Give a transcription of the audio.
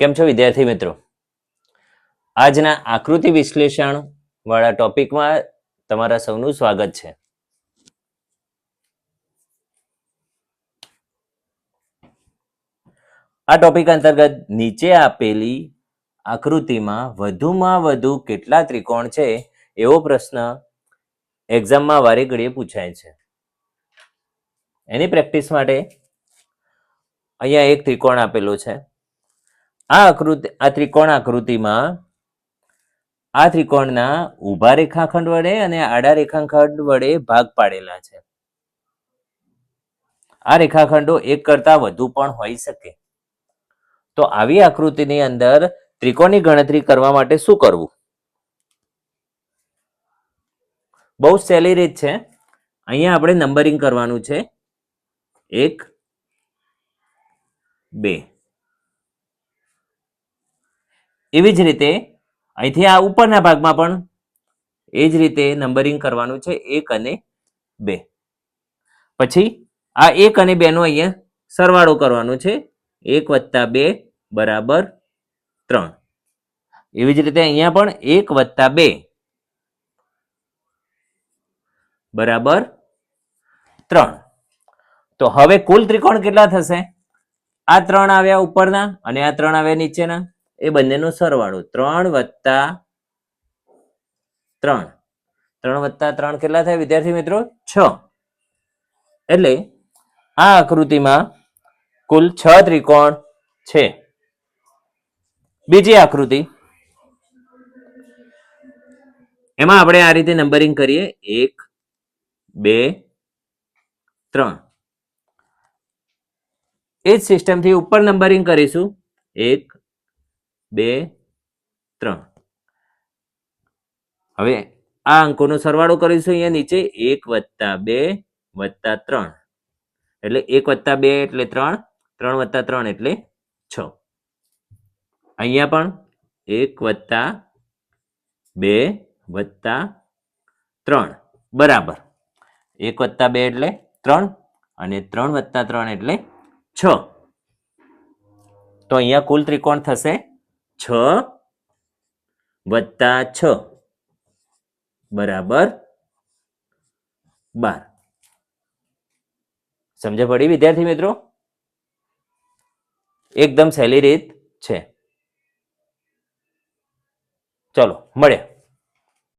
કેમ છો વિદ્યાર્થી મિત્રો? આજના આકૃતિ વિશ્લેષણ વાળા ટોપિકમાં તમારા સૌનું સ્વાગત છે. આ ટોપિક અંતર્ગત નીચે આપેલી આકૃતિમાં વધુમાં વધુ કેટલા ત્રિકોણ છે એવો પ્રશ્ન એક્ઝામમાં વારે ઘડીએ પૂછાય છે. એની પ્રેક્ટિસ માટે અહીંયા એક ત્રિકોણ આપેલો છે. આ ત્રિકોણ આકૃતિમાં આ ત્રિકોણના ઊભા રેખાખંડ વડે અને આડા રેખાખંડ વડે ભાગ પાડેલા છે. આ રેખાખંડો એક કરતા વધુ પણ હોઈ શકે. તો આવી આકૃતિની અંદર ત્રિકોણની ગણતરી કરવા માટે શું કરવું? બહુ સહેલી રીત છે. અહીંયા આપણે નંબરિંગ કરવાનું છે. 1 2. એવી જ રીતે અહીંથી આ ઉપરના ભાગમાં પણ એ જ રીતે નંબરિંગ કરવાનું છે 1 અને 2. પછી આ 1 અને 2 નો અહીંયા સરવાળો કરવાનો છે. 1 + 2 = 3. એવી જ રીતે અહીંયા પણ 1 + 2 = 3. તો હવે કુલ ત્રિકોણ કેટલા થશે? આ 3 આવ્યા ઉપરના અને આ 3 આવ્યા નીચેના, એ બંનેનો સરવાળો 3 + 3. 3 + 3 કેટલા થાય વિદ્યાર્થી મિત્રો? 6. એટલે આ આકૃતિમાં કુલ 6 ત્રિકોણ છે. બીજી આકૃતિ, એમાં આપણે આ રીતે નંબરિંગ કરીએ 1 2 3. એ જ સિસ્ટમથી ઉપર નંબરિંગ કરીશું 1 2 3. હવે આ અંકોનો સરવાળો કરીશું અહીંયા નીચે 1 + 2 + 3. એટલે 1 + 2 એટલે 3, 3 + 3 એટલે 6. અહીંયા પણ 1 + 2 + 3 બરાબર 1 + 2 એટલે 3 અને 3 + 3 એટલે 6. તો અહીંયા કુલ ત્રિકોણ થશે 6 + 6 બરાબર 12. સમજ પડી વિદ્યાર્થી મિત્રો? એકદમ સહેલી રીત છે. ચલો મળે.